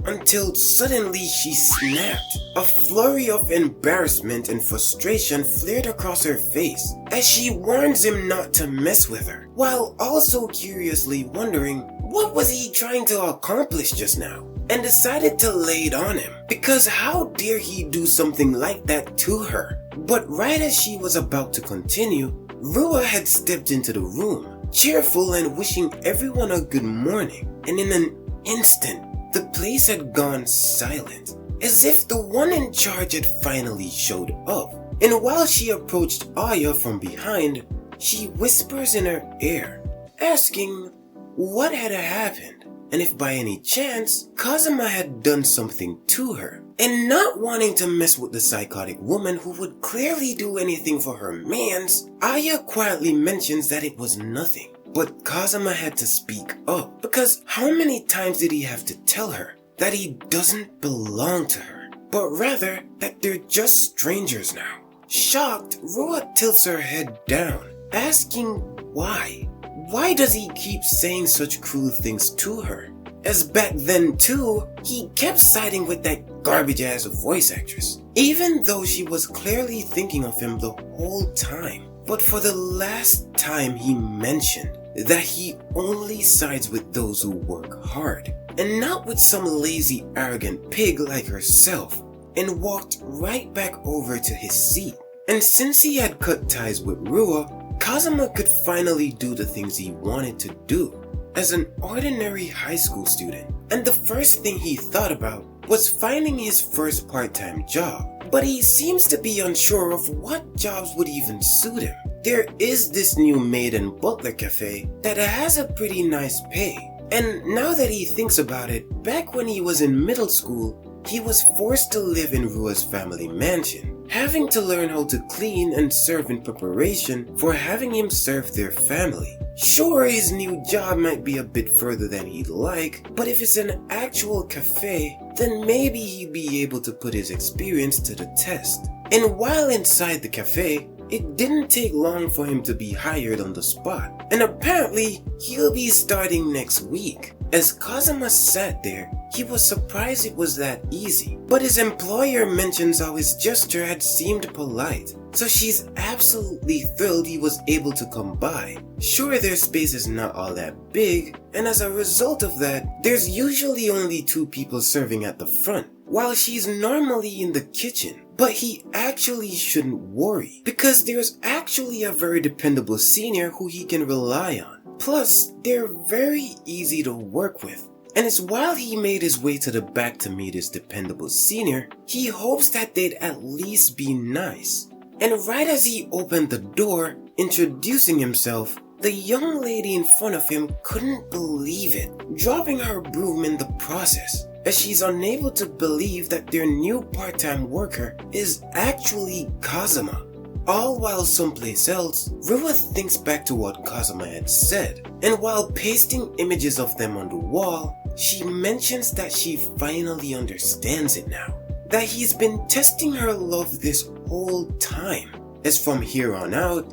until suddenly she snapped. A flurry of embarrassment and frustration flared across her face as she warns him not to mess with her, while also curiously wondering what was he trying to accomplish just now, and decided to lay it on him, because how dare he do something like that to her. But right as she was about to continue, Rua had stepped into the room, cheerful and wishing everyone a good morning, and in an instant, the place had gone silent, as if the one in charge had finally showed up. And while she approached Aya from behind, she whispers in her ear, asking what had happened, and if by any chance Kazuma had done something to her. And not wanting to mess with the psychotic woman who would clearly do anything for her mans, Aya quietly mentions that it was nothing. But Kazuma had to speak up, because how many times did he have to tell her that he doesn't belong to her, but rather that they're just strangers now? Shocked, Rua tilts her head down, asking why. Why does he keep saying such cruel things to her? As back then too, he kept siding with that garbage ass voice actress, even though she was clearly thinking of him the whole time. But for the last time he mentioned that he only sides with those who work hard, and not with some lazy arrogant pig like herself, and walked right back over to his seat. And since he had cut ties with Rua, Kazuma could finally do the things he wanted to do as an ordinary high school student. And the first thing he thought about was finding his first part-time job, but he seems to be unsure of what jobs would even suit him. There is this new maid and butler cafe that has a pretty nice pay, and now that he thinks about it, back when he was in middle school, he was forced to live in Rua's family mansion, having to learn how to clean and serve in preparation for having him serve their family. Sure, his new job might be a bit further than he'd like, but if it's an actual cafe, then maybe he'd be able to put his experience to the test. And while inside the cafe, it didn't take long for him to be hired on the spot, and apparently he'll be starting next week. As Kazuma sat there, he was surprised it was that easy, but his employer mentions how his gesture had seemed polite, so she's absolutely thrilled he was able to come by. Sure, their space is not all that big, and as a result of that, there's usually only 2 people serving at the front, while she's normally in the kitchen. But he actually shouldn't worry, because there's actually a very dependable senior who he can rely on. Plus, they're very easy to work with. And it's while he made his way to the back to meet his dependable senior, he hopes that they'd at least be nice. And right as he opened the door, introducing himself, the young lady in front of him couldn't believe it, dropping her broom in the process, as she's unable to believe that their new part-time worker is actually Kazuma. All while someplace else, Rua thinks back to what Kazuma had said, and while pasting images of them on the wall, she mentions that she finally understands it now, that he's been testing her love this whole time, as from here on out,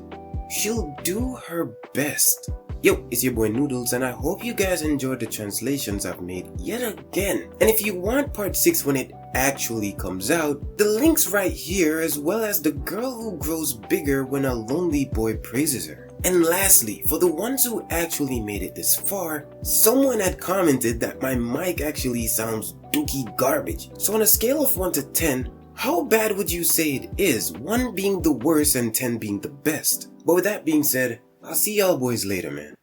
she'll do her best. Yo, it's your boy Noodles, and I hope you guys enjoyed the translations I've made yet again. And if you want part 6 when it actually comes out, the link's right here, as well as the girl who grows bigger when a lonely boy praises her. And lastly, for the ones who actually made it this far, someone had commented that my mic actually sounds dookie garbage. So on a scale of 1 to 10, how bad would you say it is, 1 being the worst and 10 being the best? But with that being said, I'll see y'all boys later, man.